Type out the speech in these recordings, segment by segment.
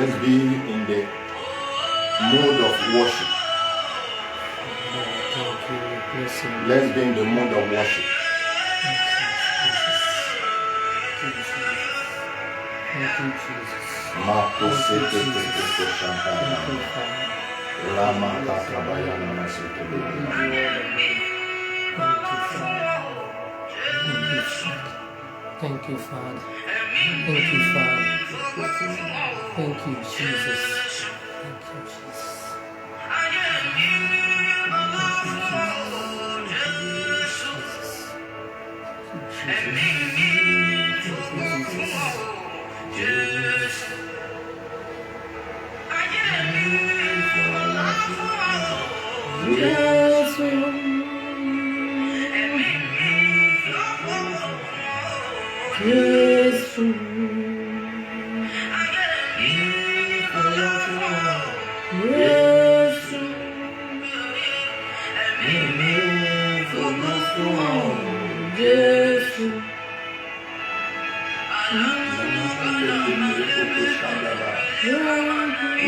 Let's be in the mood of worship. Let's be in the mood of worship. Thank you, Jesus. Thank you, Father. Thank you, Father. Thank you, Jesus. Thank you, Jesus.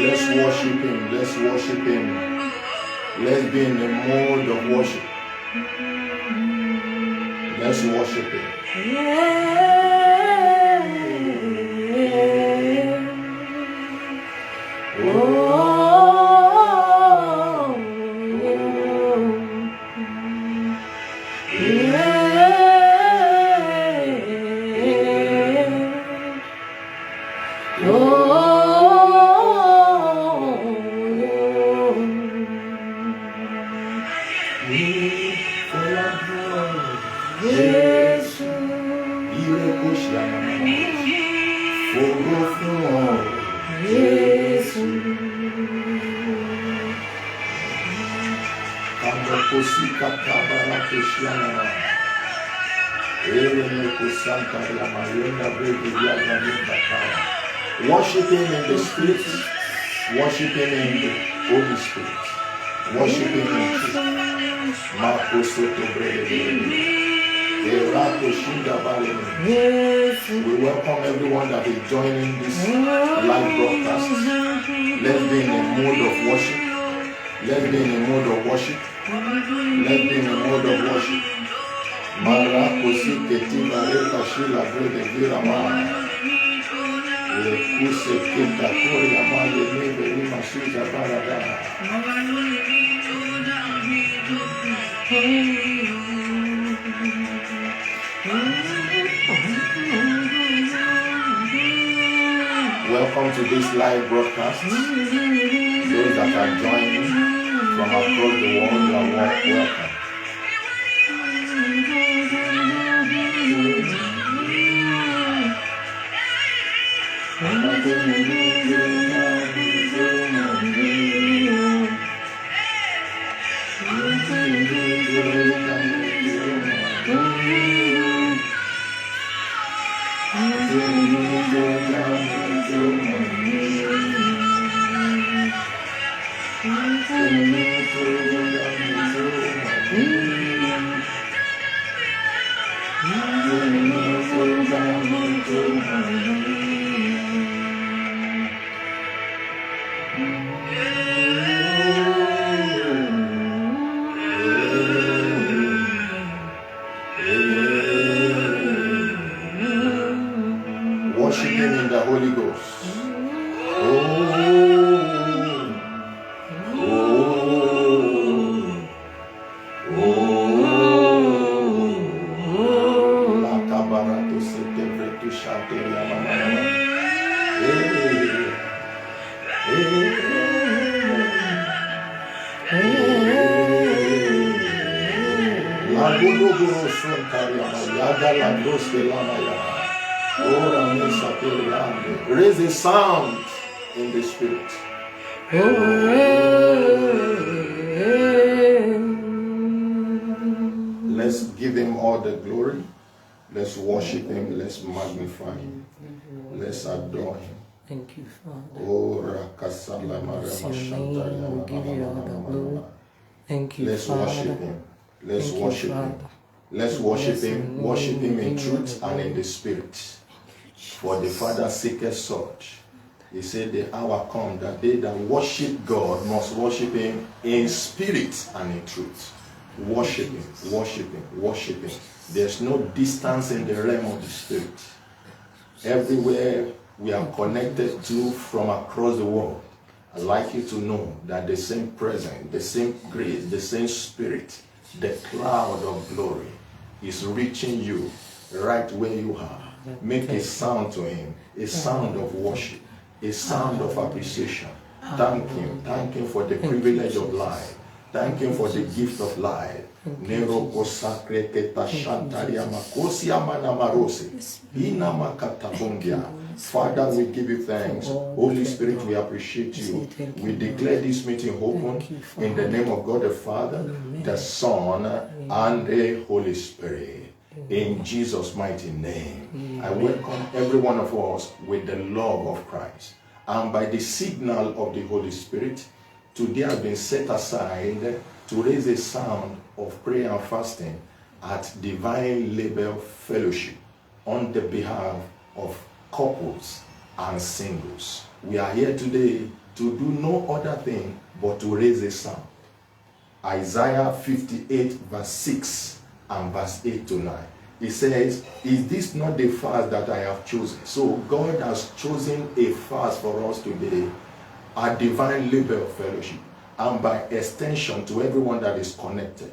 Let's worship him. Let's worship him. Let's be in the mood of worship. Let's worship him. Worship him in the Spirit. Worship him in the Holy Spirit. Worship him in truth. We welcome everyone that is joining this live broadcast. Let's be in the mood of worship. Let's be in the mood of worship. Let's be in the mood of worship. Marakosi ketima reka shila brede virama. Lekuse kita kori amale nebe lima shuza barada. Welcome to this live broadcast. Those that are joining from across the world, you are welcome. Worship him in the Holy Ghost. Raise a sound in the Spirit. Let's give him all the glory. Let's worship him. Let's magnify him. Let's adore him. Thank you, Father. Bless your name. We give you all the glory. Thank you, Let's Father. worship him. Let's Thank worship you, him. Father. Let's worship Bless your him. name. Worship him in Give you all truth the and in glory. the Spirit. For the Father seeketh such He said the hour come that they that worship God must worship him in spirit and in truth. Worship him, worship him, worship him. There's no distance in the realm of the spirit. Everywhere we are connected to from across the world, I'd like you to know that the same presence, the same grace, the same spirit, the cloud of glory is reaching you right where you are. Make a sound to him, a sound of worship, a sound of appreciation. Thank him for the privilege of life. Thank him for the gift of life. Father, we give you thanks. Holy Spirit, we appreciate you. We declare this meeting open in the name of God the Father, the Son, and the Holy Spirit. In Jesus' mighty name, I welcome every one of us with the love of Christ. And by the signal of the Holy Spirit, today has been set aside to raise a sound of prayer and fasting at Divine Label Fellowship on the behalf of couples and singles. We are here today to do no other thing but to raise a sound. Isaiah 58 verse 6 and verse 8 to 9. It says, is this not the fast that I have chosen? So God has chosen a fast for us today, a Divine Label Fellowship, and by extension to everyone that is connected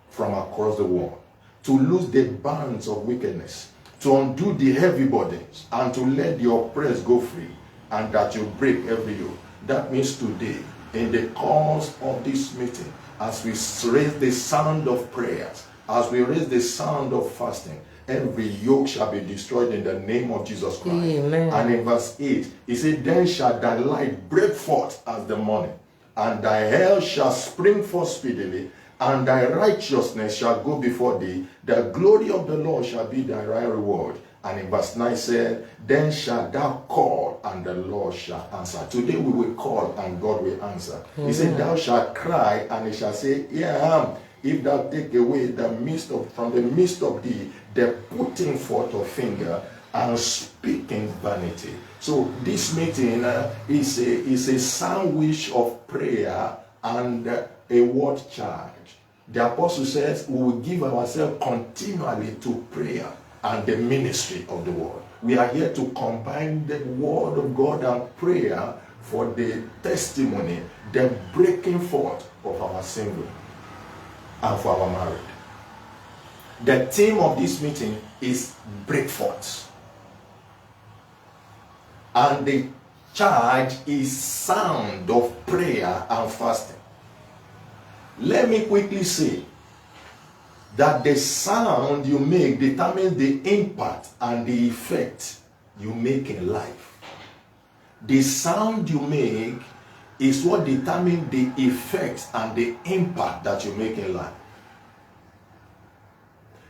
from across the world, to loose the bands of wickedness, to undo the heavy burdens, and to let the oppressed go free, and that you break every yoke. That means today, in the course of this meeting, as we raise the sound of prayers, as we raise the sound of fasting, every yoke shall be destroyed in the name of Jesus Christ. Amen. And in verse 8, he said, then shall thy light break forth as the morning, and thy hell shall spring forth speedily, and thy righteousness shall go before thee. The glory of the Lord shall be thy reward. And in verse 9 said, then shalt thou call, and the Lord shall answer. Today we will call, and God will answer. Mm-hmm. He said, thou shalt cry, and he shall say, here I am. If thou take away from the midst of thee the putting forth of finger and speaking vanity. So this meeting is a sandwich of prayer and a word charge. The apostle says we will give ourselves continually to prayer and the ministry of the word. We are here to combine the word of God and prayer for the testimony, the breaking forth of our single and for our marriage. The theme of this meeting is break forth. And the charge is sound of prayer and fasting. Let me quickly say that the sound you make determines the impact and the effect you make in life. The sound you make is what determines the effect and the impact that you make in life.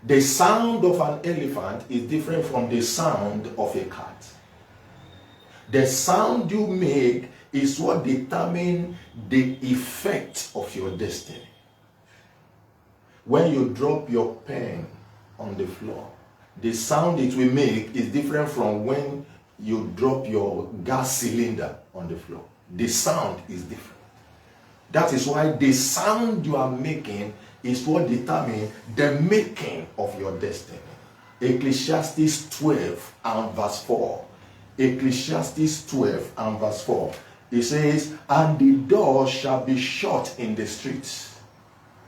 The sound of an elephant is different from the sound of a cat. The sound you make is what determines the effect of your destiny. When you drop your pen on the floor, the sound it will make is different from when you drop your gas cylinder on the floor. The sound is different. That is why the sound you are making is what determines the making of your destiny. Ecclesiastes 12 and verse 4. Ecclesiastes 12 and verse 4. It says, and the door shall be shut in the streets.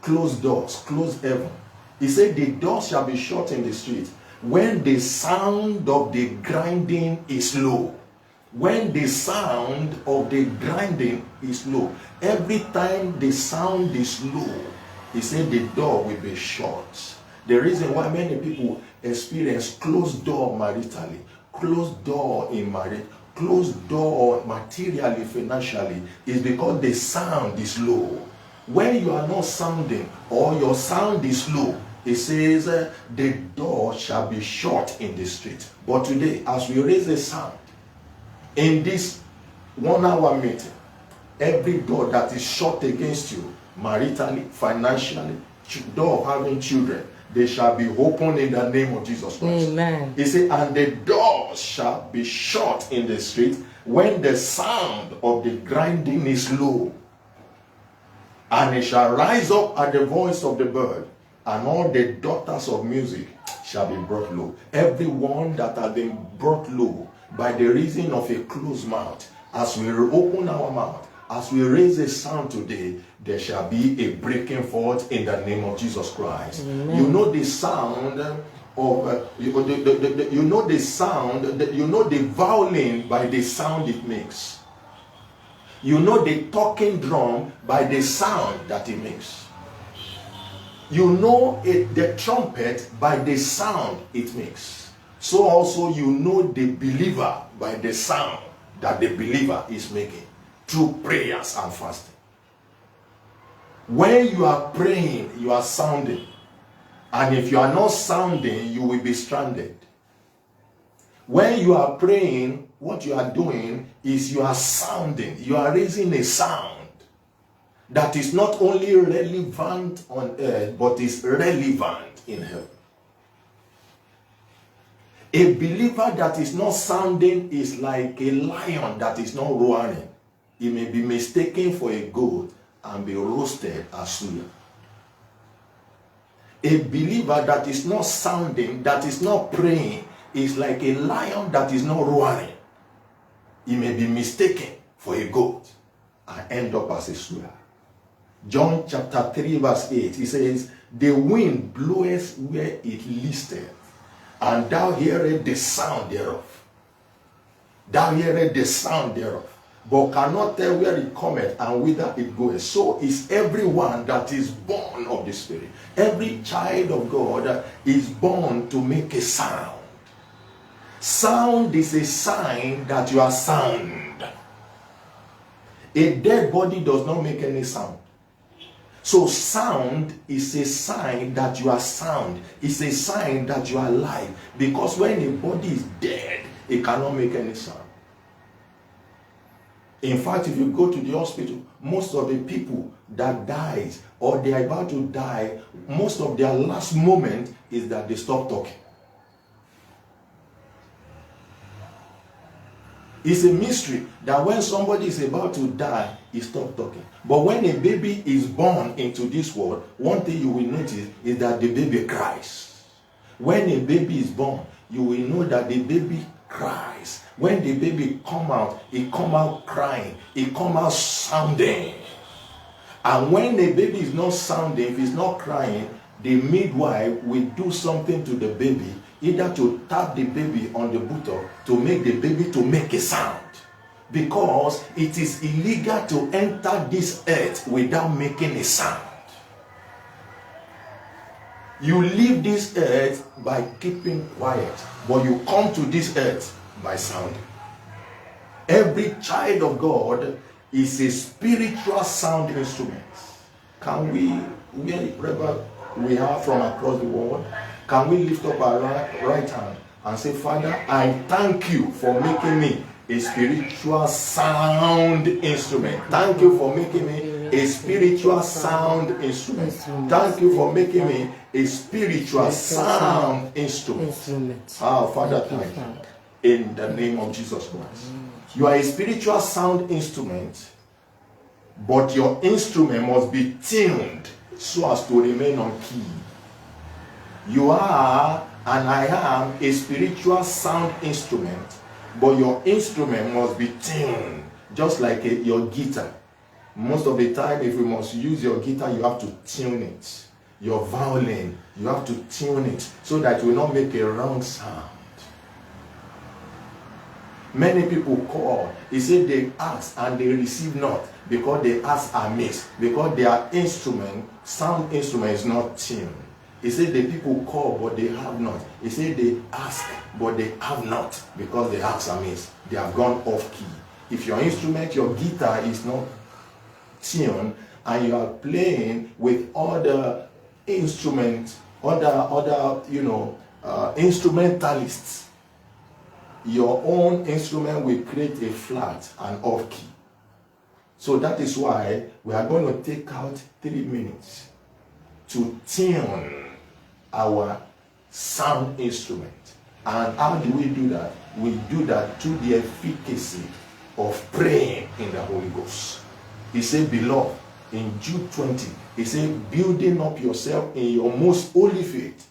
Closed doors, closed heaven. He said the door shall be shut in the streets when the sound of the grinding is low. When the sound of the grinding is low. Every time the sound is low, he said the door will be shut. The reason why many people experience closed door maritally, closed door in marriage, closed door materially, financially, is because the sound is low. When you are not sounding or your sound is low, it says the door shall be shut in the street. But today, as we raise a sound in this 1 hour meeting, every door that is shut against you, maritally, financially, door of having children, they shall be opened in the name of Jesus Christ. Amen. He said, and the doors shall be shut in the street, when the sound of the grinding is low, and it shall rise up at the voice of the bird, and all the daughters of music shall be brought low. Everyone that has been brought low by the reason of a closed mouth, as we open our mouth, as we raise a sound today, there shall be a breaking forth in the name of Jesus Christ. Amen. You know the sound of you know the sound, you know the violin by the sound it makes. You know the talking drum by the sound that it makes. You know the trumpet by the sound it makes. So also you know the believer by the sound that the believer is making through prayers and fasting. When you are praying, you are sounding. And if you are not sounding, you will be stranded. When you are praying, what you are doing is you are sounding. You are raising a sound that is not only relevant on earth, but is relevant in heaven. A believer that is not sounding is like a lion that is not roaring. He may be mistaken for a goat and be roasted as suya. A believer that is not sounding, that is not praying, is like a lion that is not roaring. He may be mistaken for a goat and end up as a suya. John chapter 3 verse 8, he says, the wind bloweth where it listeth, and thou hearest the sound thereof. Thou hearest the sound thereof, but cannot tell where it cometh and whither it goeth. So is everyone that is born of the Spirit. Every child of God is born to make a sound. Sound is a sign that you are sound. A dead body does not make any sound. So sound is a sign that you are sound. It's a sign that you are alive. Because when a body is dead, it cannot make any sound. In fact, if you go to the hospital, most of the people that dies or they are about to die, most of their last moment is that they stop talking. It's a mystery that when somebody is about to die, he stops talking. But when a baby is born into this world, one thing you will notice is that the baby cries. When a baby is born, you will know that the baby cries. When the baby come out, he come out crying. He come out sounding. And when the baby is not sounding, if he's not crying, the midwife will do something to the baby, either to tap the baby on the buttock to make the baby to make a sound. Because it is illegal to enter this earth without making a sound. You leave this earth by keeping quiet, but you come to this earth by sounding. Every child of God is a spiritual sound instrument. Can we, wherever we are from across the world, can we lift up our right hand and say, Father, I thank you for making me a spiritual sound instrument. Thank you for making me a spiritual sound instrument. Thank you for making me a spiritual sound instrument. Ah, Father, thank you. In the name of Jesus Christ. You are a spiritual sound instrument, but your instrument must be tuned so as to remain on key. You are and I am a spiritual sound instrument, but your instrument must be tuned, just like your guitar. Most of the time, if you must use your guitar, you have to tune it. Your violin, you have to tune it so that it will not make a wrong sound. Many people call, he said they ask and they receive not, because they ask amiss, because their instrument, sound instrument, is not tuned. He said the people call but they have not. He said they ask but they have not, because they ask amiss. They have gone off key. If your instrument, your guitar, is not tuned and you are playing with other instruments, other instrumentalists, your own instrument will create a flat and off key. So that is why we are going to take out 3 minutes to tune our sound instrument. And how do we do that? We do that through the efficacy of praying in the Holy Ghost. He said, beloved, in Jude 20, he said, building up yourself in your most holy faith,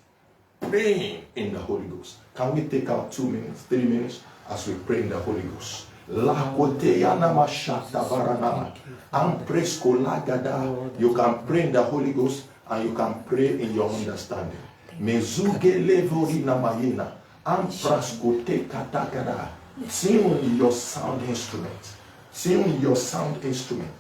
praying in the Holy Ghost. Can we take out 2 minutes, 3 minutes as we pray in the Holy Ghost? You can pray in the Holy Ghost and you can pray in your understanding. Tune your sound instrument. Tune your sound instrument.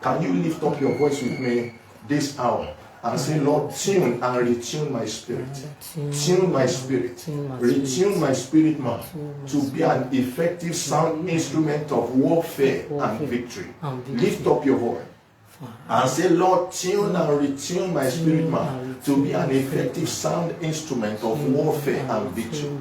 Can you lift up your voice with me this hour and say, Lord, tune and retune my spirit. Tune my spirit. Retune my spirit, man, to be an effective sound instrument of warfare and victory. Lift up your voice and say, Lord, tune and retune my spirit, man, to be an effective sound instrument of warfare and victory.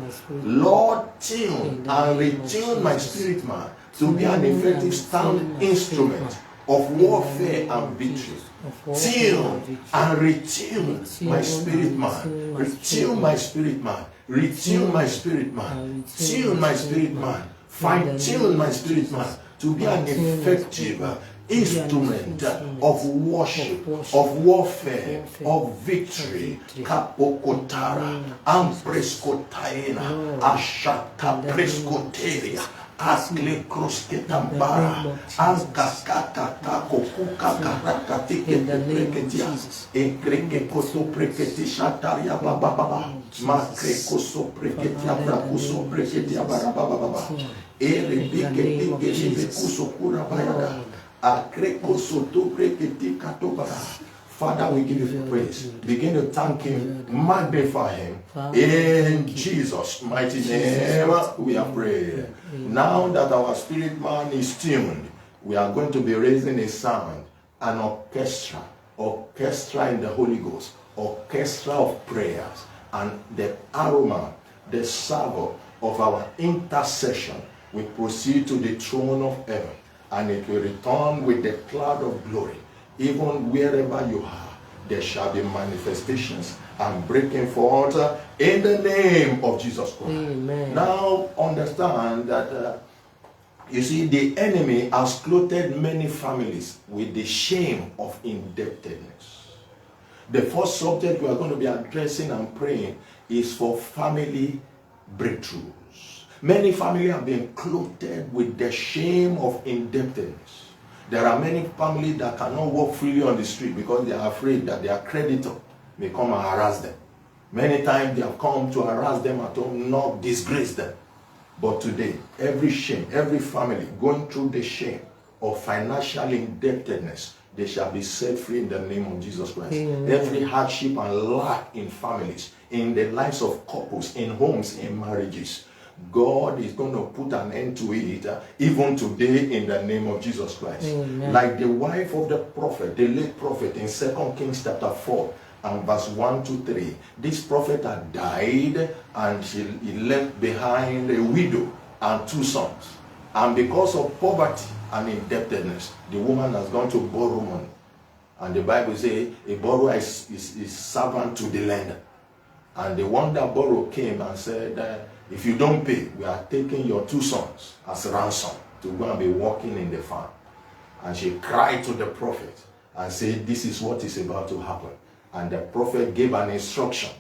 Lord, tune and retune my spirit, man, to be an effective sound instrument of warfare and victory. Tune and retune my spirit, man. Retune my spirit, man. Retune my spirit, man. Tune my spirit, man. Fine-tune my spirit, man, to be an effective instrument of worship, of warfare, of victory. Kapokotara, Ampreskotaina, Ashaka Preskoteria, Akle Krosketambara, Ankakaka Kokuka Karakatike Preketia, Ekreke Koso Preketi Shataria Baba, Makre Koso Preketia Brakuso Preketia Barababa, Erebike Kuso Kurabayada. Father, we give you praise. Begin to thank him, magnify him. In Jesus' mighty name, we are praying. Now that our spirit man is tuned, we are going to be raising a sound, an orchestra in the Holy Ghost, orchestra of prayers, and the aroma, the savor of our intercession will proceed to the throne of heaven. And it will return with the cloud of glory. Even wherever you are, there shall be manifestations and breaking forth in the name of Jesus Christ. Amen. Now understand that, you see, the enemy has clothed many families with the shame of indebtedness. The first subject we are going to be addressing and praying is for family breakthrough. Many families have been clothed with the shame of indebtedness. There are many families that cannot walk freely on the street because they are afraid that their creditor may come and harass them. Many times they have come to harass them at home, not disgrace them. But today, every shame, every family going through the shame of financial indebtedness, they shall be set free in the name of Jesus Christ. Amen. Every hardship and lack in families, in the lives of couples, in homes, in marriages, God is going to put an end to it even today in the name of Jesus Christ. Amen. Like the wife of the prophet, the late prophet in 2 Kings chapter 4 and verse 1 to 3. This prophet had died and he left behind a widow and 2 sons. And because of poverty and indebtedness, the woman has gone to borrow money. And the Bible says a borrower is servant to the lender. And the one that borrowed came and said, if you don't pay, we are taking your 2 sons as ransom to go and be working in the farm. And she cried to the prophet and said, this is what is about to happen. And the prophet gave an instruction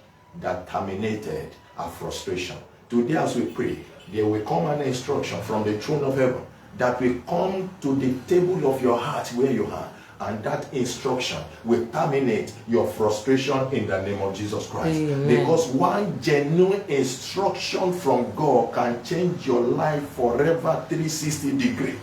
that terminated her frustration. Today as we pray, there will come an instruction from the throne of heaven that will come to the table of your heart where you are. And that instruction will terminate your frustration in the name of Jesus Christ. Amen. Because one genuine instruction from God can change your life forever 360 degrees.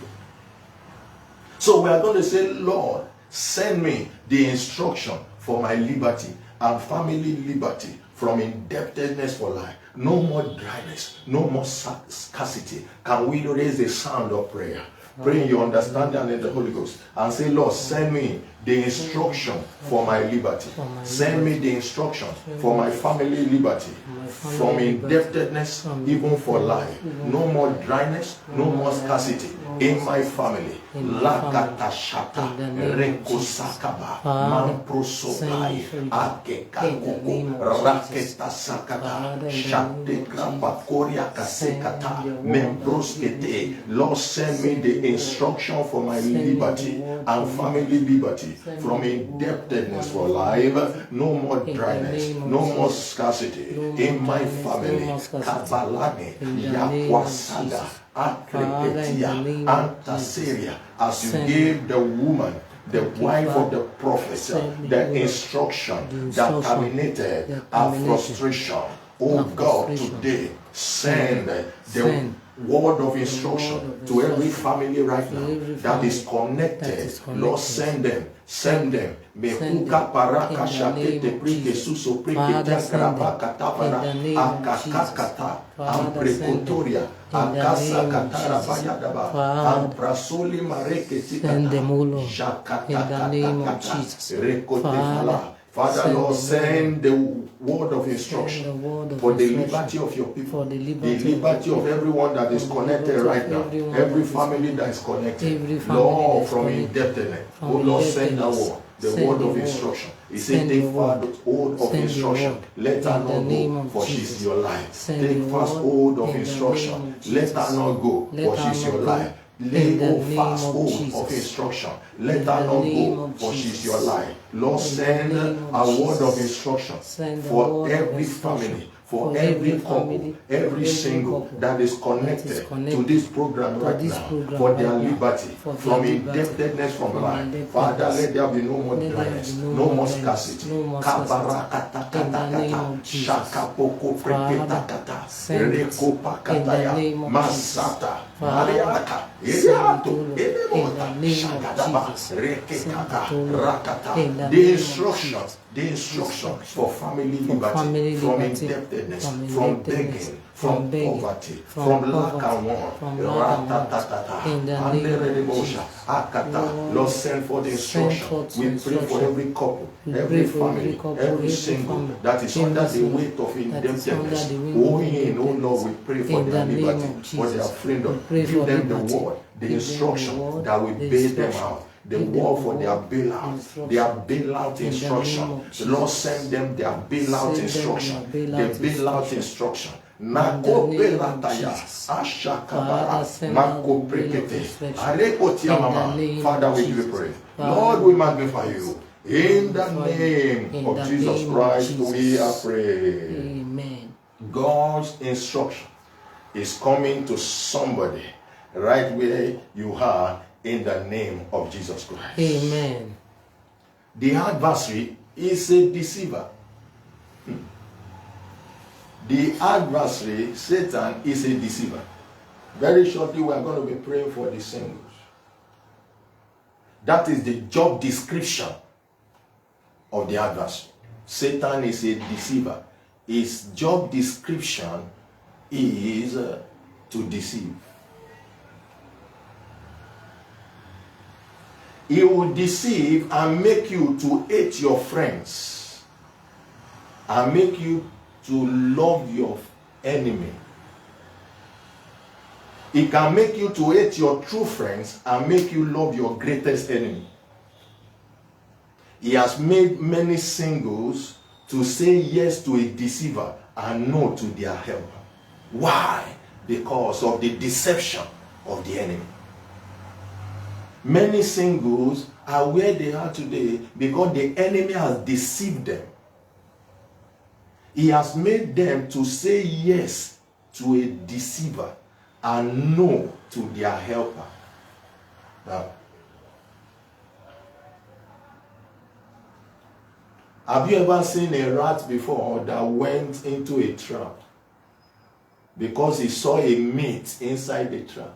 So we are going to say, Lord, send me the instruction for my liberty and family liberty from indebtedness for life. No more dryness, no more scarcity. Can we raise a sound of prayer? Pray in your understanding and in the Holy Ghost. And say, Lord, send me the instruction for my liberty. Send me the instruction for my family liberty. From indebtedness, even for life. No more dryness, no more scarcity in my family. Lakata shata, rekosakaba, mamprosobai, akekakoko, raketa sakata, shatekapa, koria kasekata, membroskete. Lord, send me the instruction for my liberty and family liberty. From indebtedness for life, no more dryness, no more scarcity in my family. Kabalane, Yakwasaga, Akrepetia, Antaseria, as you gave the woman, the wife of the prophet, the instruction that terminated our frustration. Oh God, today send the word of instruction to every family right now that is connected. Lord, send them. Send them. Mekuka paraka shakete prike suso prike jakraba katavana akakakata amprekotoria akasa katara bayadaba amprasoli mareke tikata jakata rekotefala. Father, Lord, send the word of instruction for the liberty of your people, the liberty of everyone that is connected right now, every family that is connected. Lord, from indebtedness, oh Lord, send that word, the word of instruction. He said, take fast hold of instruction, let her not go, for she's your life. Take fast hold of instruction, let her not go, for she's your life. Lay fast hold of instruction. Let her not go, for she's your life. Lord, send a word of instruction for every family, for every couple, every single that is connected to this program right now, for their liberty, from indebtedness from life. Father, let there be no more dryness, no more scarcity. Kabarakatakata, shakapoko preketakata, rekopakataya, masata, mariaka, iriato, edemota, shakadaba, rekekata, rakata. The instruction for family liberty, from indebtedness, from begging, from poverty, from lack and want. Lord, send for the instruction. We pray for every couple, every family, every single that is under the weight of indebtedness. Going in, oh Lord, we pray for their liberty, for their freedom. Give them the word, the instruction that will bail them out. The word for their bailout instruction. The Lord send them their bailout instruction. The bailout instruction. Nako belataya, ashakabara, mako prekete, arekotia mama. Father, we give you praise. Lord, we magnify you. In the name of Jesus Christ, we are praying. Amen. God's instruction is coming to somebody right where you are, in the name of Jesus Christ. Amen. The adversary is a deceiver. The adversary, Satan, is a deceiver. Very shortly, we are going to be praying for the singles. That is the job description of the adversary. Satan is a deceiver. His job description is to deceive. He will deceive and make you to hate your friends and make you to love your enemy. He can make you to hate your true friends and make you love your greatest enemy. He has made many singles to say yes to a deceiver and no to their helper. Why? Because of the deception of the enemy. Many singles are where they are today because the enemy has deceived them. He has made them to say yes to a deceiver and no to their helper. Now, have you ever seen a rat before that went into a trap because he saw a meat inside the trap?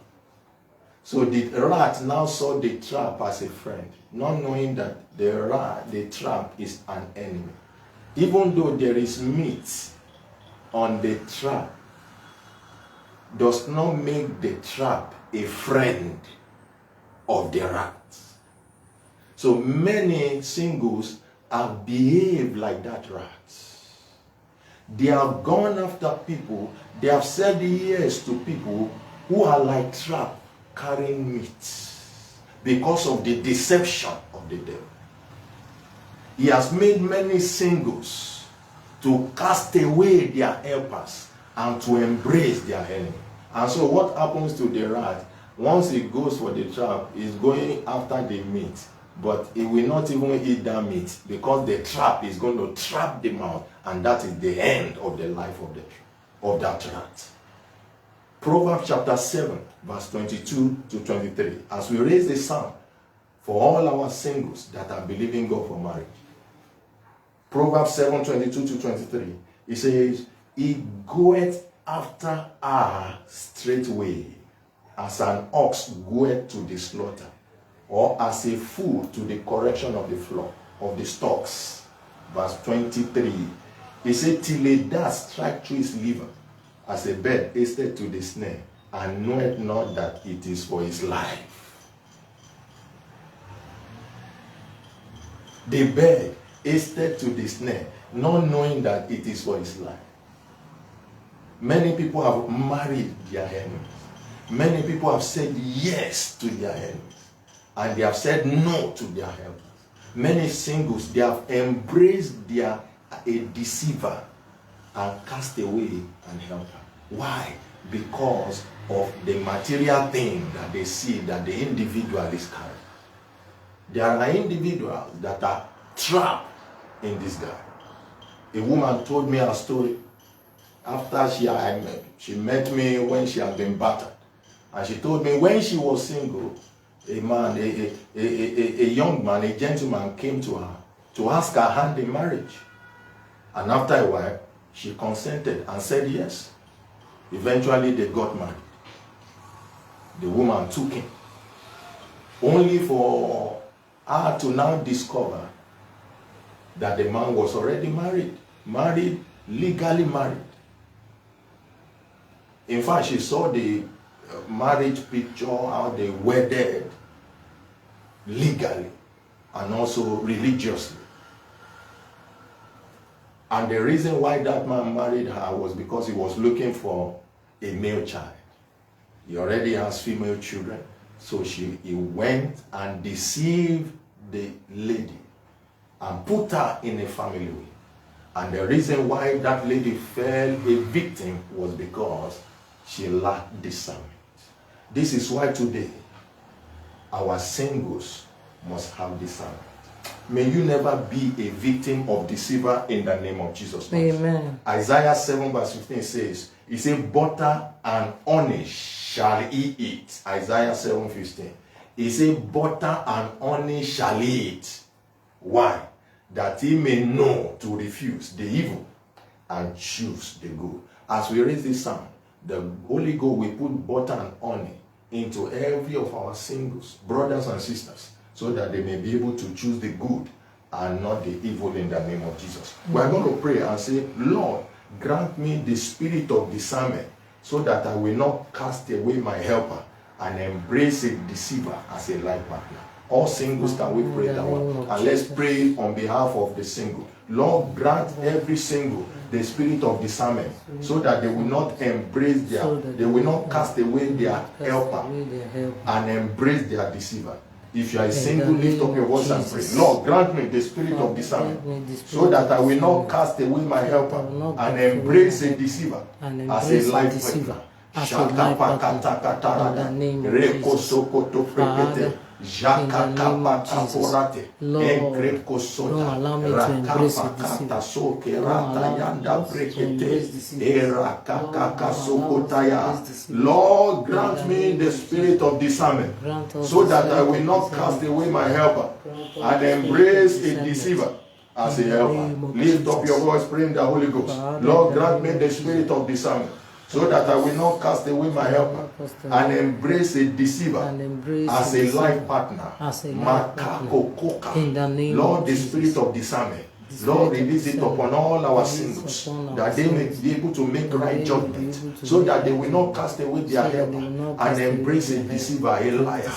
So the rat now saw the trap as a friend, not knowing that the trap is an enemy. Even though there is meat on the trap, does not make the trap a friend of the rat. So many singles have behaved like that rat. They have gone after people, they have said yes to people who are like trap carrying meat because of the deception of the devil. He has made many singles to cast away their helpers and to embrace their enemy. And so what happens to the rat? Once it goes for the trap, it's going after the meat, but it will not even eat that meat because the trap is going to trap them out, and that is the end of the life of that rat. Proverbs chapter 7, verse 22 to 23. As we raise the psalm for all our singles that are believing God for marriage. Proverbs 7, 22 to 23. It says, he goeth after her straightway, as an ox goeth to the slaughter, or as a fool to the correction of the flock, of the stocks. Verse 23. He said, till a dart strike through his liver, as a bird hasted to the snare, and knoweth not that it is for his life. The bird hasted to the snare, not knowing that it is for his life. Many people have married their enemies. Many people have said yes to their enemies, and they have said no to their helpers. Many singles, they have embraced a deceiver and cast away an helper. Why? Because of the material thing that they see that the individual is carrying. There are individuals that are trapped in this guy. A woman told me a story after she met me when she had been battered. And she told me when she was single, a young man, a gentleman came to her to ask her hand in marriage. And after a while, she consented and said yes. Eventually, they got married. The woman took him, only for her to now discover that the man was already married, legally married. In fact, she saw the marriage picture, how they wedded legally and also religiously. And the reason why that man married her was because he was looking for a male child. He already has female children. So he went and deceived the lady and put her in a family way. And the reason why that lady fell a victim was because she lacked discernment. This is why today our singles must have discernment. May you never be a victim of deceiver in the name of Jesus Christ. Amen. Isaiah 7 verse 15 says, he said, butter and honey shall he eat. Isaiah 7:15. He said, butter and honey shall he eat. Why? That he may know to refuse the evil and choose the good. As we raise this psalm, the Holy Ghost will put butter and honey into every of our singles, brothers and sisters, so that they may be able to choose the good and not the evil in the name of Jesus. Mm-hmm. We are going to pray and say, Lord, grant me the spirit of discernment so that I will not cast away my helper and embrace a deceiver as a life partner. All singles, can we pray that one? And let's pray on behalf of the single. Lord, grant every single the spirit of discernment so that they will not embrace they will not cast away their helper and embrace their deceiver. If you are a single, lift up your voice and pray. Lord, grant me the spirit of discernment so that I will not cast away my helper and embrace a deceiver as a life partner. Shakapakatakatara, Reko Sokoto Frekete, Jakakapaporate, Enkreko Soda, Rakapakata Sokerata Yanda Frekete, Erakakaka Sokotaya. Lord, grant me the spirit of discernment so that I will not cast away my helper and embrace a deceiver as a helper. Lift up your voice, pray in the Holy Ghost. Lord, grant me the spirit of discernment so that I will not cast away my helper and embrace a deceiver as a life partner. Lord, the spirit of discernment Lord, release it upon all our singles, that they may be able to make right judgment, so that they will not cast away their help and embrace a deceiver, a liar.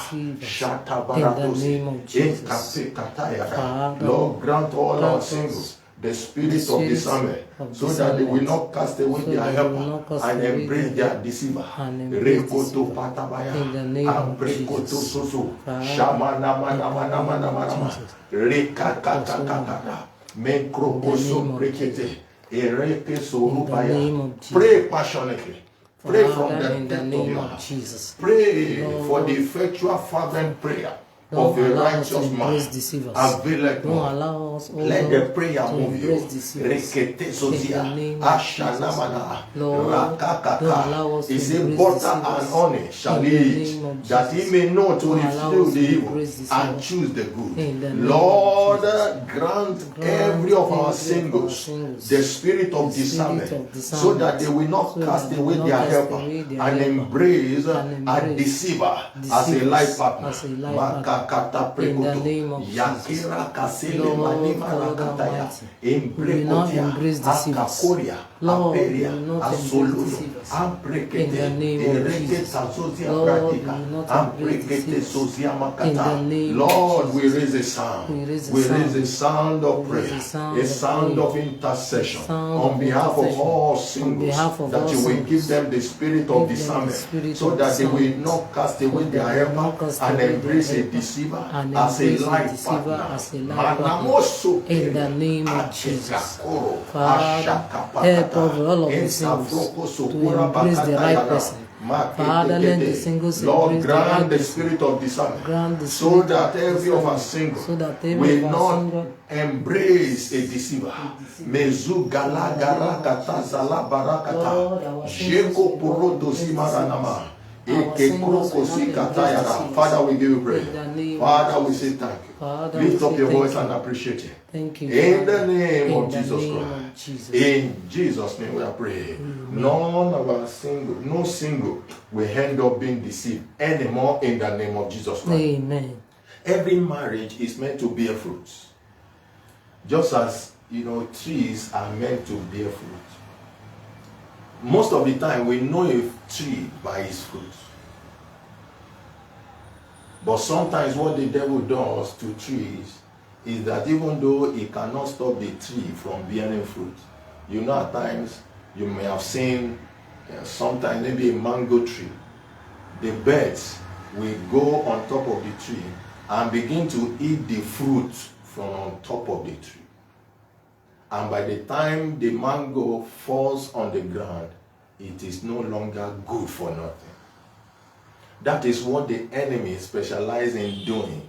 Lord, grant all our singles the spirit of discernment, so that they will not cast away their helper and embrace their deceiver. Rekoto patabaya, ambrekoto soso, shamana mana mana mana mana, rekakakakakaka, menkrokoso brekete, ereke sorubaya. Pray passionately. Pray from the depth of your heart. Pray for the effectual fervent prayer of a righteous man. Available. Let the prayer move you. Rekete sozia, ashanamana, rakakaka. He said, butter and honey shall he eat, that he may know to refuse the evil and choose the good. Lord, grant every of our singles the spirit of discernment, so that they will not cast away their helper and embrace a deceiver as a life partner. Makakata prekoto, yakira kasele manima rakataya, embrekotia, akakoria, aperia, asoluyo, ambrekete, ereke sazozia pratika, ambrekete sozia makata. Lord, we raise a sound. We raise a sound of prayer, a sound of intercession on behalf of all singles, that you will give them the spirit of discernment, so that they will not cast away their helper and embrace a deceiver as a life partner. In the name of Jesus, Father, help all of the singles to embrace the right person. Father, let the singles Lord, grant the spirit of discernment, so that every of us singles will not embrace a deceiver. Mezu gala gara kata zala barakata, jeko poroto simaranama. Father, we give you praise. Father, we say thank you. Lift up your voice and appreciate it. Thank you. In the name of Jesus Christ. In Jesus' name we are praying. None of our no single will end up being deceived anymore in the name of Jesus Christ. Amen. Every marriage is meant to bear fruits. Just as, trees are meant to bear fruit. Most of the time, we know a tree by its fruit. But sometimes what the devil does to trees is that even though he cannot stop the tree from bearing fruit, at times you may have seen, sometimes maybe a mango tree, the birds will go on top of the tree and begin to eat the fruit from on top of the tree. And by the time the mango falls on the ground, it is no longer good for nothing. That is what the enemy specializes in doing,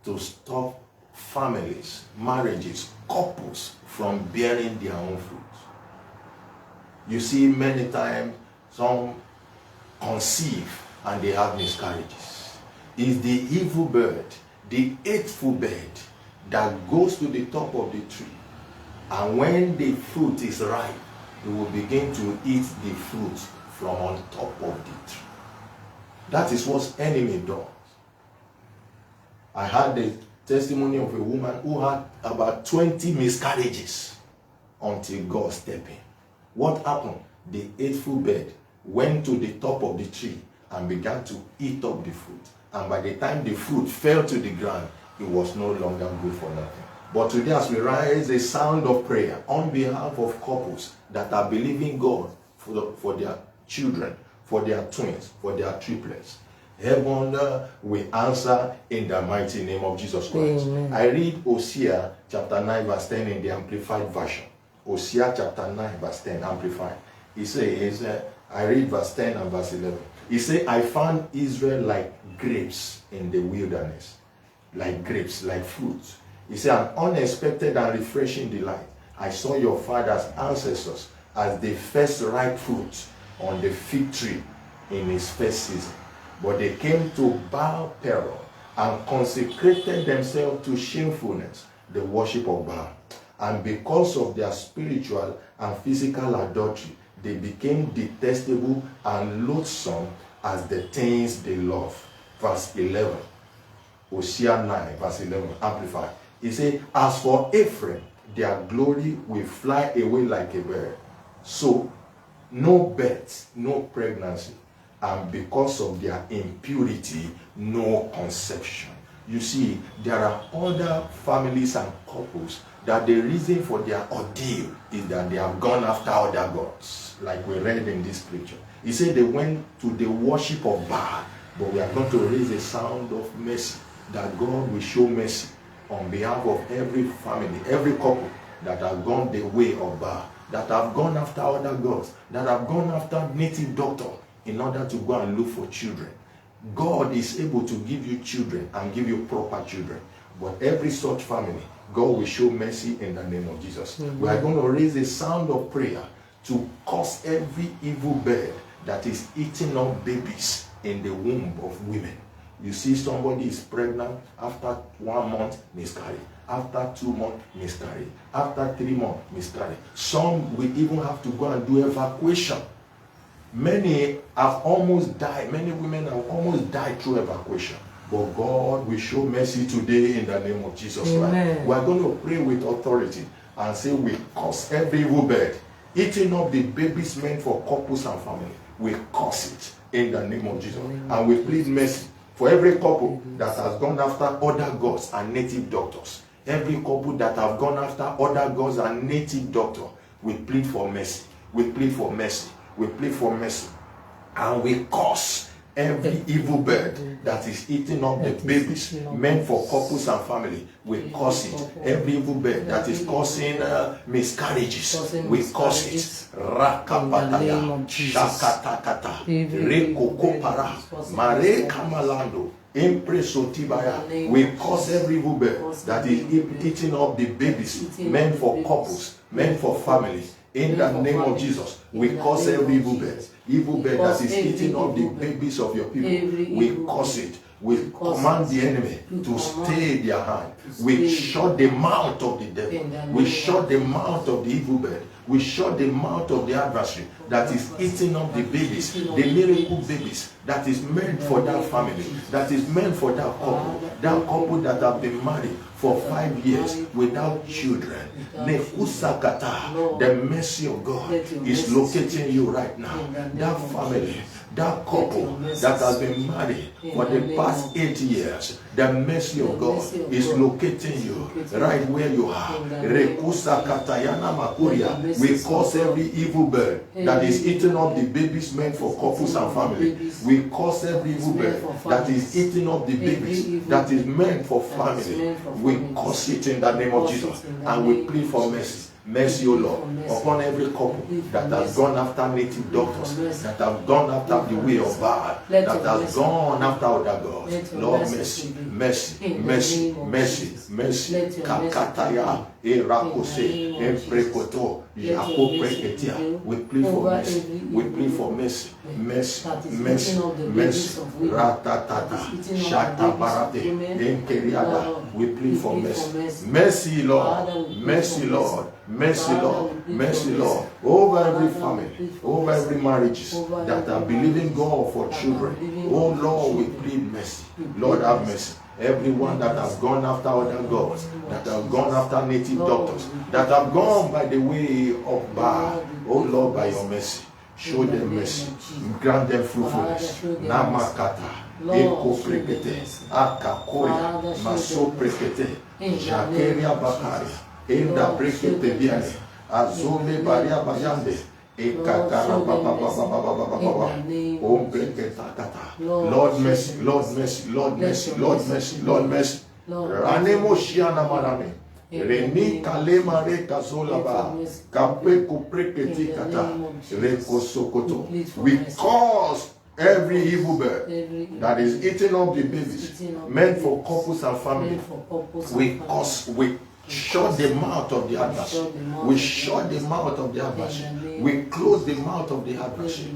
to stop families, marriages, couples from bearing their own fruit. You see many times some conceive and they have miscarriages. It's the evil bird, the hateful bird, that goes to the top of the tree. And when the fruit is ripe, it will begin to eat the fruit from on top of the tree. That is what enemy does. I had the testimony of a woman who had about 20 miscarriages until God stepped in. What happened? The hateful bird went to the top of the tree and began to eat up the fruit. And by the time the fruit fell to the ground, it was no longer good for nothing. But today, as we raise a sound of prayer on behalf of couples that are believing God for their children, for their twins, for their triplets, heaven will answer in the mighty name of Jesus Christ. Amen. I read Hosea chapter 9 verse 10 in the Amplified Version. Hosea chapter 9 verse 10 Amplified. He says, I read verse 10 and verse 11. He says, I found Israel like grapes in the wilderness. Like grapes, like fruits. He said, an unexpected and refreshing delight. I saw your father's ancestors as the first ripe fruit on the fig tree in his first season. But they came to Baal Peor and consecrated themselves to shamefulness, the worship of Baal. And because of their spiritual and physical adultery, they became detestable and loathsome as the things they love. Verse 11. Hosea 9, verse 11, Amplified. He said, as for Ephraim, their glory will fly away like a bird. So, no birth, no pregnancy, and because of their impurity, no conception. You see, there are other families and couples that the reason for their ordeal is that they have gone after other gods, like we read in this scripture. He said they went to the worship of Baal, but we are going to raise a sound of mercy, that God will show mercy on behalf of every family, every couple that have gone the way of Baal, that have gone after other gods, that have gone after native doctor in order to go and look for children. God is able to give you children and give you proper children. But every such family, God will show mercy in the name of Jesus. We are going to raise a sound of prayer to curse every evil bird that is eating up babies in the womb of women. You see somebody is pregnant, after 1 month, miscarry. After 2 months, miscarry. After 3 months, miscarry. Some will even have to go and do evacuation. Many have almost died. Many women have almost died through evacuation. But God will show mercy today in the name of Jesus Christ. We are going to pray with authority and say we curse every evil bird eating up the babies meant for couples and family. We curse it in the name of Jesus. And we plead mercy for every couple that has gone after other gods and native doctors. Every couple that have gone after other gods and native doctors, we plead for mercy. We plead for mercy. We plead for mercy. And we curse every evil bird that is eating up the babies meant for couples and family. We curse it. Every evil bird that is causing miscarriages, we curse it. Rakapataya, shakatakata, rekokopara, mare kamalando, impresotibaya. We curse every evil bird that is eating up the babies meant for couples, meant for families. In the name of Jesus, we curse every evil bird. Evil bird that is eating up the babies of your people. We curse it. We command the enemy to stay their hand. We shut the mouth of the devil. We shut the mouth of the evil bird. We shut the mouth of the adversary that is eating up the babies, the miracle babies that is meant for that family, that is meant for that couple that have been married for 5 years without children. Nekusakata, the mercy of God is locating you right now. That family, that couple that has been married for the past 8 years, the mercy of God is locating you right where you are. Rekusakatayana makuria. We curse every evil bird that is eating up the babies meant for couples and family. We curse every evil bird that is eating up the babies that is meant for family. We curse it in the name of Jesus and we plead for mercy. Mercy, O Lord, upon every couple that has gone after native doctors, that have gone after the way of God, that has gone after other gods. Lord, mercy, mercy, mercy, mercy, mercy. Kakataya, Erakose, Emprekoto, Yakopreketia. We plead for mercy. We plead for mercy. Mercy, mercy, mercy. Ratatata, Shatabarate, Enkeriada. We plead for mercy. Mercy, Lord. Mercy, Lord. Mercy, Lord, mercy, Lord, over every family, over every marriages that are believing God for children. Oh Lord, we plead mercy. Lord, have mercy. Everyone that has gone after other gods, that have gone after native doctors, that have gone by the way of Baal. Oh Lord, by your mercy, show them mercy. Grant them fruitfulness. Namakata, Eko Prekete, Akakoya, Maso Prekete, Jakeria Bakaria. Enda brekete biane, azole baria bayande, ekakara baba baba baba baba, ombreketa kata. Lord mercy, Lord mercy, Lord mercy, Lord mercy, Lord mercy. Ranemo shiana marame, reni kalema re kazola ba, kape kupreketi kata, reko sokoto. We cause every evil bird that is eating up the babies meant for couples and family. We cause, we shut the mouth of the adversary. We shut the mouth of the adversary. We close the mouth of the adversary.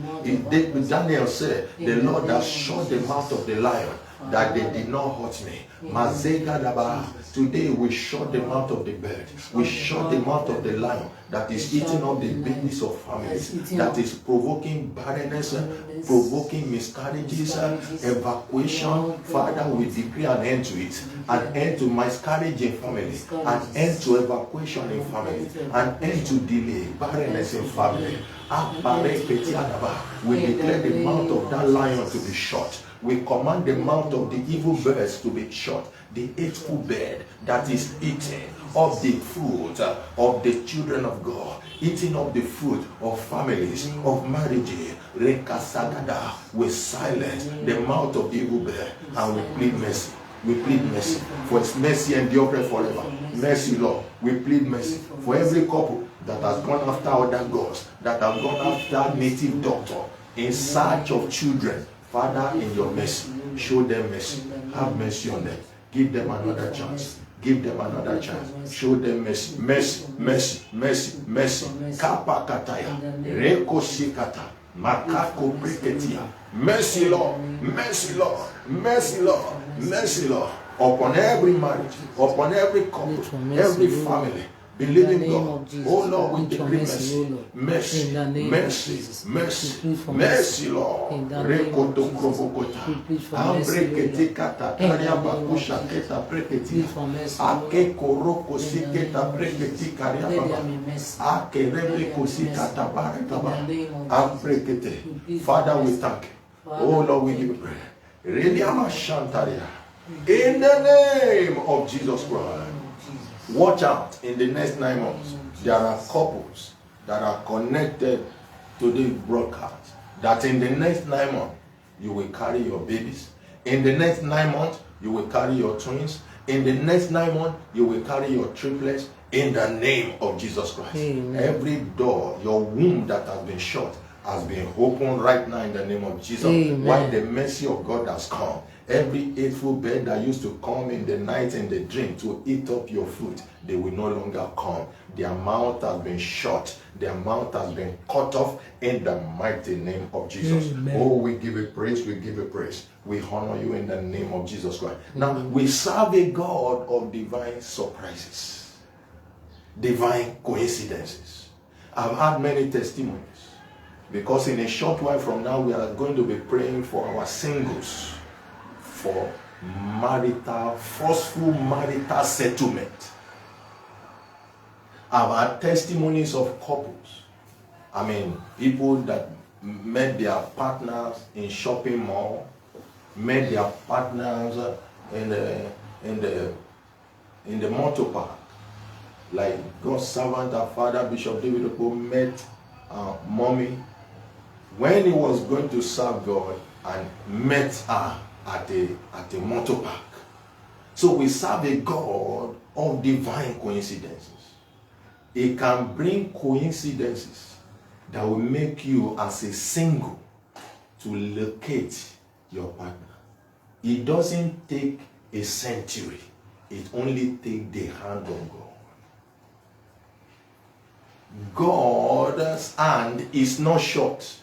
Daniel said, the Lord has shut the mouth of the lion that they did not hurt me. Mazega Daba. Today we shut the mouth of the bird. We shut the mouth of the lion that is eating up the babies of families, that is provoking barrenness, provoking miscarriages, evacuation. Father, we decree an end to it, an end to miscarriage in family, an end to evacuation in family, an end to delay, barrenness in family. We declare the mouth of that lion to be shut. We command the mouth of the evil birds to be shut. The hateful bird that is eating of the fruit of the children of God, eating of the fruit of families, of marriages. Rekasagada, we silence the mouth of the evil bird and we plead mercy. We plead mercy, for His mercy endureth forever. Mercy, Lord. We plead mercy for every couple that has gone after other gods, that have gone after native doctor in search of children. Father, in your mercy, show them mercy. Have mercy on them. Give them another chance. Give them another chance. Show them mercy. Mercy, mercy, mercy, mercy. Kapa kataya. Reko sikata. Makako preketia. Mercy, Lord. Mercy, Lord. Mercy, Lord. Mercy, Lord. Upon every marriage, upon every couple, every family. Believing God. Oh Lord, we decree mercy. Mercy, mercy, mercy, mercy, Lord. Rekoto krovokota. Ambrekete kata. Karia bakusha keta preketi. Ake koroko siketa preketi karia baba. Ake rebe kosikata barekaba. Ambrekete. Father, we thank you. Oh Lord, we give you prayer. Really amashantaria. In the name of Jesus Christ. Watch out, in the next 9 months, there are couples that are connected to the broadcast, that in the next 9 months, you will carry your babies. In the next 9 months, you will carry your twins. In the next 9 months, you will carry your triplets in the name of Jesus Christ. Amen. Every door, your womb that has been shut, has been opened right now in the name of Jesus. Amen. While the mercy of God has come. Every hateful bird that used to come in the night in the dream to eat up your fruit, they will no longer come. Their mouth has been shut. Their mouth has been cut off in the mighty name of Jesus. Amen. Oh, we give you praise. We give you praise. We honor you in the name of Jesus Christ. Now, we serve a God of divine surprises, divine coincidences. I've had many testimonies because in a short while from now, we are going to be praying for our singles, for forceful marital settlement. I've had testimonies of couples. I mean, people that met their partners in shopping mall, met their partners in the motor park. Like God's servant, our father, Bishop David Opo, met mommy when he was going to serve God and met her at a motor park. So we serve a God of divine coincidences. It can bring coincidences that will make you as a single to locate your partner. It doesn't take a century. It only takes the hand of God. God's hand is not short.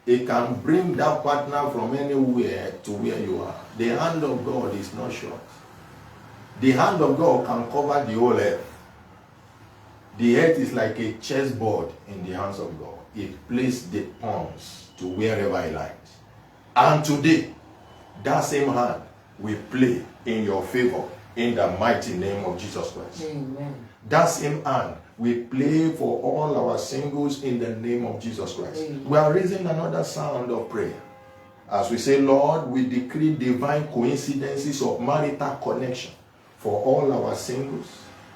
It can bring that partner from anywhere to where you are. The hand of God is not short. The hand of God can cover the whole earth. The earth is like a chessboard in the hands of God. It plays the pawns to wherever it likes. And today, that same hand will play in your favor in the mighty name of Jesus Christ. Amen. That same hand we play for all our singles in the name of Jesus Christ. Amen. We are raising another sound of prayer. As we say, Lord, we decree divine coincidences of marital connection for all our singles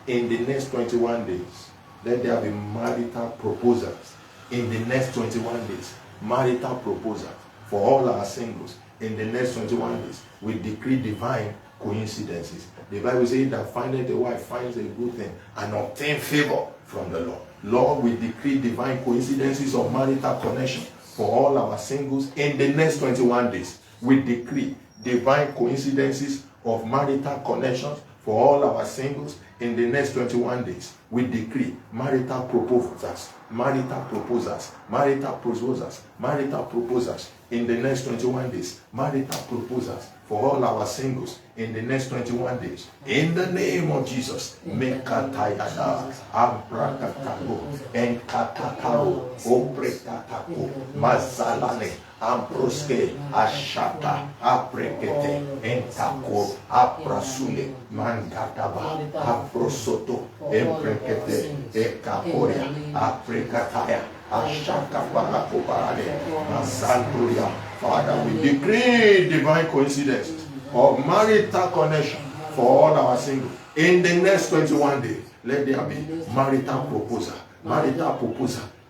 in the next 21 days. Let there be marital proposals in the next 21 days. Marital proposals for all our singles in the next 21 days. We decree divine coincidences. The Bible says that findeth a wife finds a good thing and obtain favor from the Lord. Lord, we decree divine coincidences of marital connection for all our singles in the next 21 days. We decree divine coincidences of marital connections for all our singles in the next 21 days. We decree marital proposals, marital proposals, marital proposals, marital proposals in the next 21 days. Marital proposals for all our singles in the next 21 days. In the name of Jesus. Mekatayada, Ambrakatako, Enkatakaro, Oprekatako, Mazalane, Ambroske, Ashata, Aprekete, Entako, Aprasule, Mangataba, Aprosoto, Emprekete, Ekaporia, Aprekataya, Ashaka Parakoparade, Masanturia. Father, we decree divine coincidence or marital connection for all our singles. In the next 21 days, let there be marital proposal,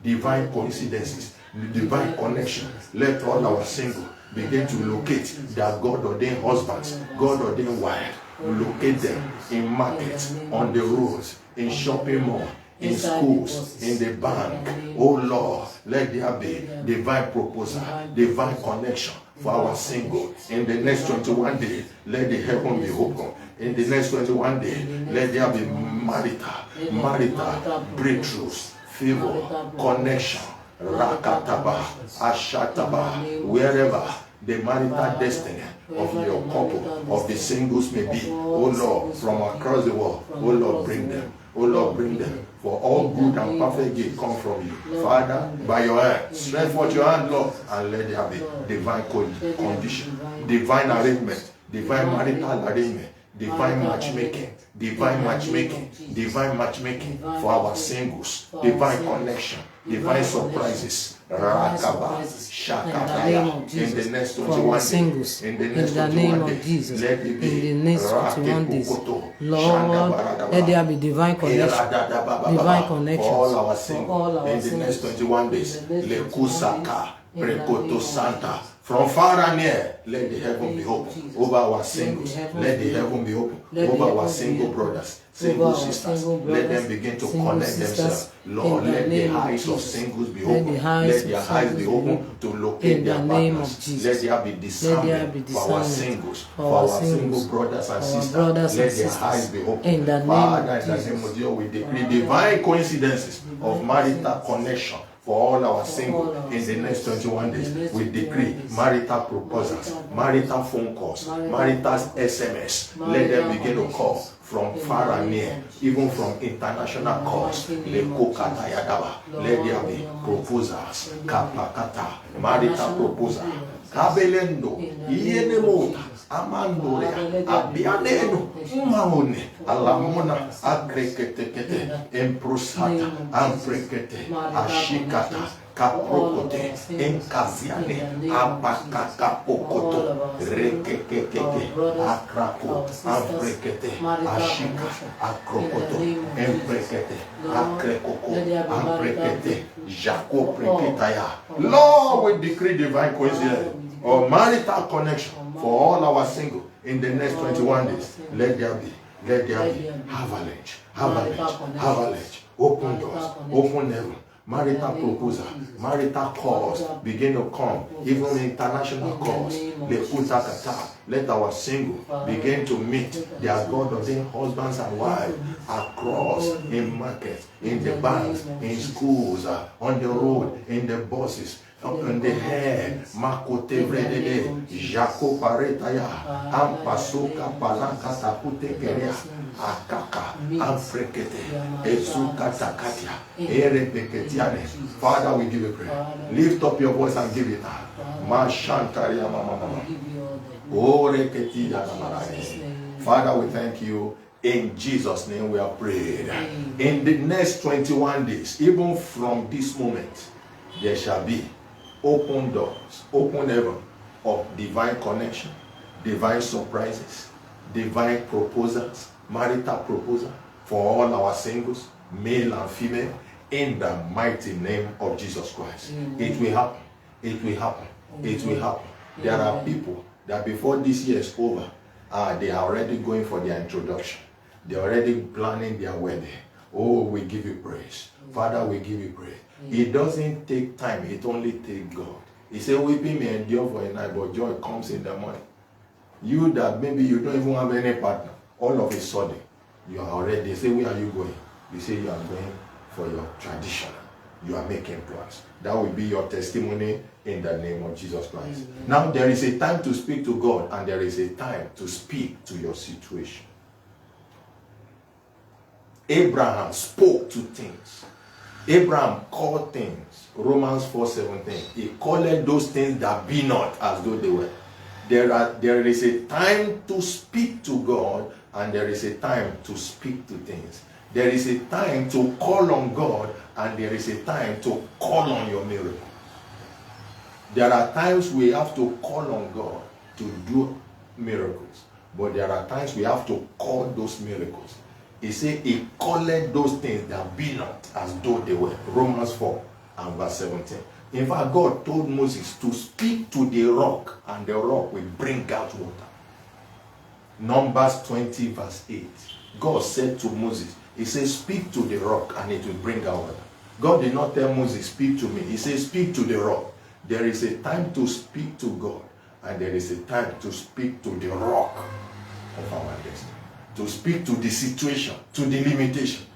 divine coincidences, divine connection. Let all our singles begin to locate their God-ordained husbands, God-ordained wives. Locate them in markets, on the roads, in shopping malls, in schools, in the bank. Oh Lord, let there be divine proposal, divine connection for our single. In the next 21 days, let the heaven be open. In the next 21 days, let there be marital breakthroughs, favor, connection, rakataba, ashataba, wherever the marital destiny of your couple, of the singles may be. Oh Lord, from across the world, oh Lord, bring them. Oh Lord, bring them. For all good and perfect gifts come from you. Father, by your hand, stretch forth your hand, Lord, and let there be divine condition, divine arrangement, divine marital arrangement, divine matchmaking for our singles, divine connection, divine surprises. Rakaba, Shakabaya, in the next 21 days, in the name of Jesus, let it be in the next 21 days. Lord, let there be divine connection for all our singles. In the next 21 days, Lekusaka, Prekoto Santa. From far and near, let the heaven be open over our singles. Let the heaven be open over our single brothers, single sisters. Let them begin to connect themselves. Lord, let the eyes of singles be open. Let their eyes be open to locate their partners. Let there be discernment for our singles, for our single brothers and sisters. Let their eyes be open. Father, in the name of Jesus, we decree divine coincidences of marital connection for all our single in the next 21 days. We decree marital proposals, marital phone calls, marital SMS. Let them begin to call from far and near, even from international calls. Let there be proposals, kapakata, marital proposal. Kabelendo, Yenemota, Amandoria, Abianeno, Maone, Alamona, Akrekete, Emprosata, Amprekete, Ashikata, Kaprokote, Enkaziane, Apakakapokoto, Rekekeke, Akrako, Amprekete, Ashika, Akrokoto, Emprekete, Akrekoko, Amprekete, Jaco Preketaya. Lord, we decree divine coincidence or marital connection for all our single in the next 21 days. Let there be avalanche, open doors, open heaven. Marital proposal, marital calls begin to come, even international calls. Let our single begin to meet their God-ordained husbands and wives across in markets, in the banks, in schools, on the road, in the buses, on the head, Makote Vredede, Jaco Paretaya, Ampasuka Palanka Tapute Keria, Akaka, Amfrekete, Ezukatakatia, Erepeketiane. Father, we give you prayer. Lift up your voice and give it. Mashantaria Mama. Father, we thank you. In Jesus' name we are prayed. In the next 21 days, even from this moment, there shall be open doors, open heaven of divine connection, divine surprises, divine proposals, marital proposal for all our singles, male and female, in the mighty name of Jesus Christ. It will happen. It will happen. It will happen. There are people that before this year is over, they are already going for their introduction. They are already planning their wedding. Oh, we give you praise. Father, we give you praise. It doesn't take time, it only takes God. He said, weeping may endure for a night, but joy comes in the morning. You that maybe you don't even have any partner, all of a sudden, you are already, they say, where are you going? You say you are going for your tradition. you are making plans. That will be your testimony in the name of Jesus Christ. Now, there is a time to speak to God, and there is a time to speak to your situation. Abraham spoke to things. Abraham called things. Romans 4:17. He called those things that be not as though they were. There is a time to speak to God, and there is a time to speak to things. There is a time to call on God, and there is a time to call on your miracle. There are times we have to call on God to do miracles, but there are times we have to call those miracles. He said he called those things that be not as though they were. Romans 4 and verse 17. In fact, God told Moses to speak to the rock, and the rock will bring out water. Numbers 20 verse 8. God said to Moses, he said, speak to the rock and it will bring out water. God did not tell Moses, speak to me. He said, speak to the rock. There is a time to speak to God, and there is a time to speak to the rock of our destiny. To speak to the situation, to the limitation.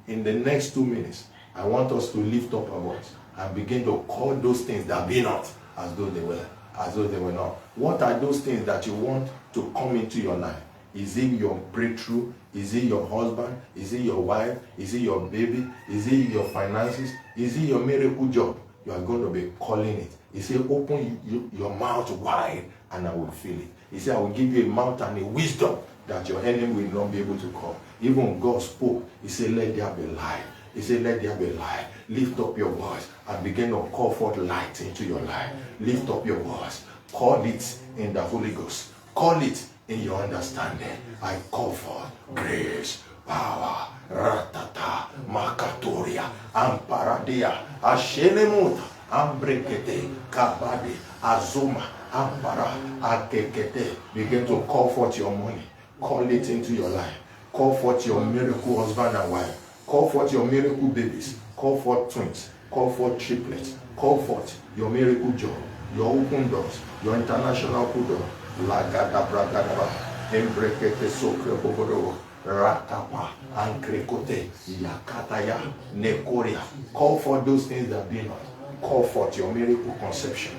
In the next 2 minutes, I want us to lift up our voice and begin to call those things that be not as though they were, as though they were not. What are those things that you want to come into your life? Is it your breakthrough? Is it your husband? Is it your wife? Is it your baby? Is it your finances? Is it your miracle job? You are going to be calling it. He said, open your mouth wide and I will fill it. He said, I will give you a mouth and a wisdom that your enemy will not be able to call. Even God spoke. He said, let there be light. He said, let there be light. Lift up your voice and begin to call forth light into your life. Lift up your voice. Call it in the Holy Ghost. Call it in your understanding. I call forth grace, power, ratata, makatoria, amparadia, ashenemuta, ambrekete, kabadi, azuma, ampara, akekete. Begin to call forth your money. Call it into your life. Call forth your miracle husband and wife. Call forth your miracle babies. Call forth twins. Call forth triplets. Call forth your miracle job, your open doors, your international door. Lagada bragadaba, embrekete sokre bobodo, rakapa, ankrekote, yakataya, nekoria. Call forth those things that be not. Call forth your miracle conception.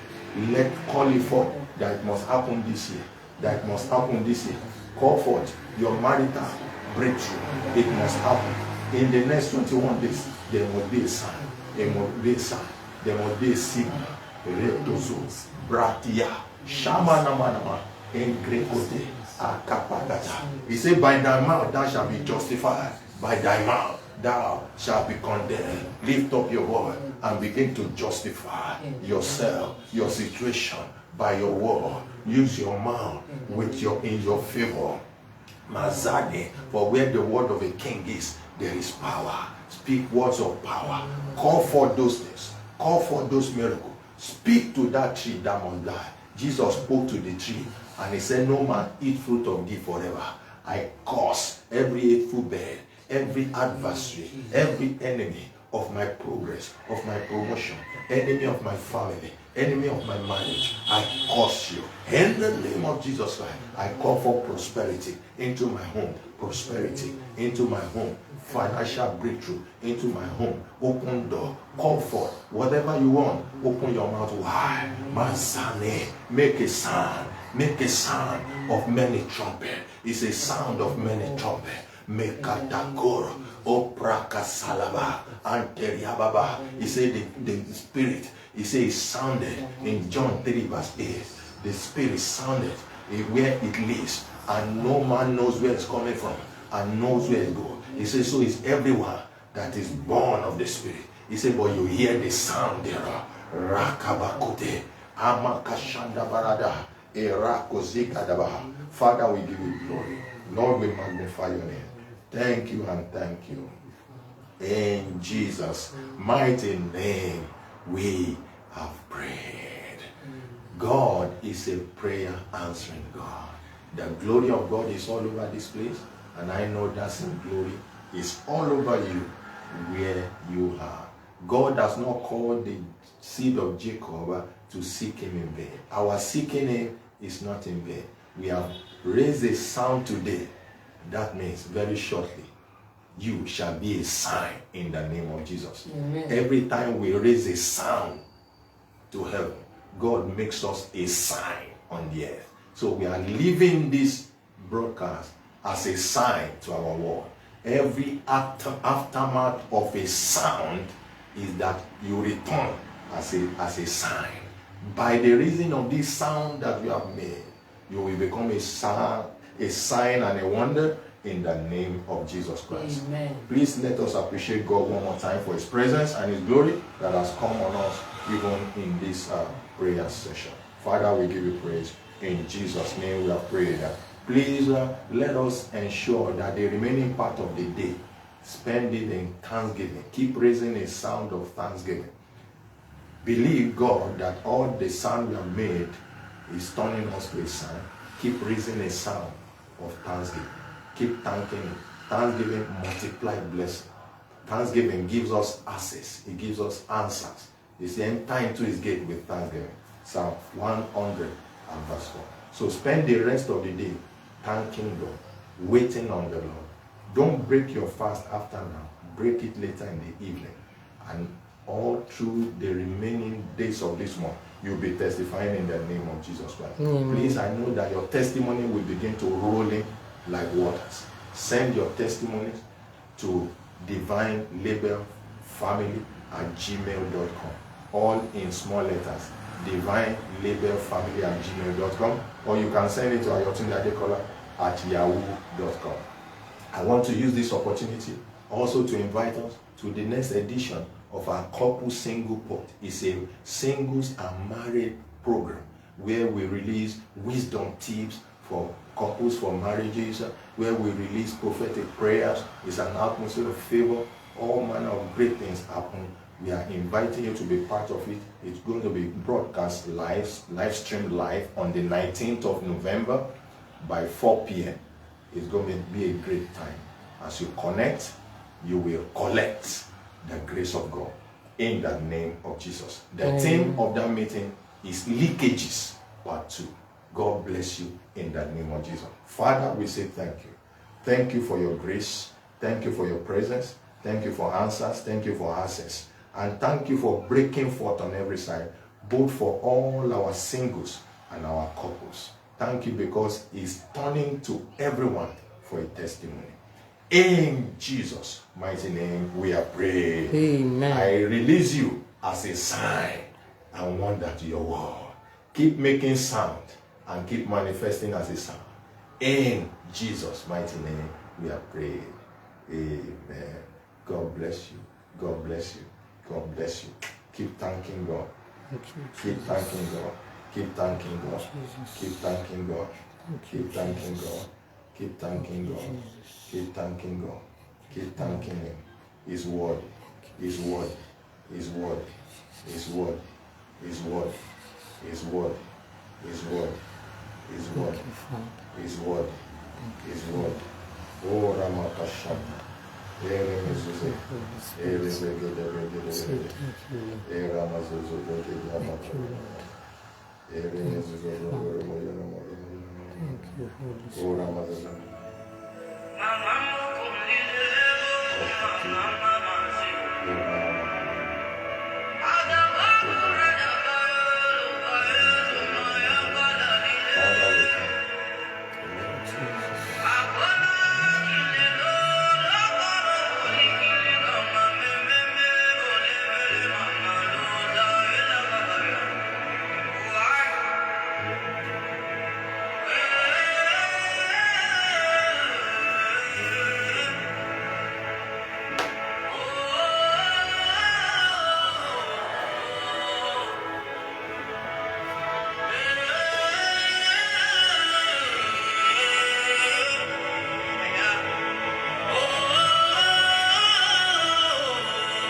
Call it forth that it must happen this year. That it must happen this year. Call forth your marital breakthrough. It must happen. In the next 21 days, there must be a sign. There must be a sign. There must be a signal. Retozo, bratia, shamanamanama, engrekote, akapagata. He said, by thy mouth thou shalt be justified. By thy mouth thou shalt be condemned. Lift up your voice and begin to justify yourself, your situation, by your word. Use your mouth in your favor. Mazade, for where the word of a king is, there is power. Speak words of power. Call for those things. Call for those miracles. Speak to that tree that must die. Jesus spoke to the tree and he said, no man eat fruit of thee forever. I curse every hateful bird, every adversary, every enemy of my progress, of my promotion, enemy of my family, enemy of my marriage. I curse you. In the name of Jesus Christ, I call for prosperity into my home. Prosperity into my home. Financial breakthrough into my home. Open door. Call forth whatever you want. Open your mouth wide. Manzane. Make a sound. Make a sound of many trumpets. It's a sound of many trumpets. Mekatakoro. Opraka salaba. Anteriababa. He said the spirit. He said it sounded in John 3 verse 8. The spirit sounded where it lives. And no man knows where it's coming from. And knows where it goes. He says, so is everyone that is born of the Spirit. He said, but you hear the sound thereof. Rakabakote, Amakashanda Barada, Erakozikadabaha. Father, we give you glory. Lord, we magnify your name. Thank you and thank you. In Jesus' mighty name, we have prayed. God is a prayer answering God. The glory of God is all over this place. And I know that same glory is all over you where you are. God does not call the seed of Jacob to seek him in vain. Our seeking him is not in vain. We have raised a sound today. That means very shortly you shall be a sign in the name of Jesus. Amen. Every time we raise a sound to heaven, God makes us a sign on the earth. So we are living this broadcast as a sign to our world. Every aftermath of a sound is that you return as a sign. By the reason of this sound that you have made, you will become a sign and a wonder in the name of Jesus Christ. Amen. Please let us appreciate God one more time for His presence and His glory that has come on us even in this prayer session. Father, we give you praise. In Jesus' name we have prayed. Please let us ensure that the remaining part of the day, spend it in thanksgiving. Keep raising a sound of thanksgiving. Believe God that all the sound we have made is turning us to a sign. Keep raising a sound of thanksgiving. Keep thanking Him. Thanksgiving multiplies blessing. Thanksgiving gives us access. It gives us answers. It's the enter into His gate with thanksgiving. Psalm 100 and verse 4. So spend the rest of the day thanking God, waiting on the Lord. Don't break your fast after now. Break it later in the evening. And all through the remaining days of this month, you'll be testifying in the name of Jesus Christ. Please, I know that your testimony will begin to roll in like waters. Send your testimonies to divinelabelfamily@gmail.com. All in small letters. divinelabelfamily@gmail.com, or you can send it to Ayotunde Adekola@yahoo.com. I want to use this opportunity also to invite us to the next edition of our couple single pot. It's a singles and married program where we release wisdom tips for couples, for marriages, where we release prophetic prayers. It's an atmosphere of favor. All manner of great things happen. We are inviting you to be part of it. It's going to be broadcast live streamed live on the 19th of November by 4 p.m. It's going to be a great time. As you connect, you will collect the grace of God in the name of Jesus. The theme of that meeting is leakages, part 2. God bless you in the name of Jesus. Father, we say thank you. Thank you for your grace. Thank you for your presence. Thank you for answers. Thank you for access. And thank you for breaking forth on every side, both for all our singles and our couples. Thank you because it's turning to everyone for a testimony. In Jesus' mighty name, we are praying. Amen. I release you as a sign and wonder to your world. Keep making sound and keep manifesting as a sound. In Jesus' mighty name, we are praying. Amen. God bless you. God bless you. God bless you. Keep thanking God. Keep thanking God. Keep thanking God. Keep thanking God. Keep thanking God. Keep thanking God. Keep thanking God. Keep thanking Him. His word. His word. His word. His word. His word. His word. His word. His word. His word. His word. Oh Ramakashanta.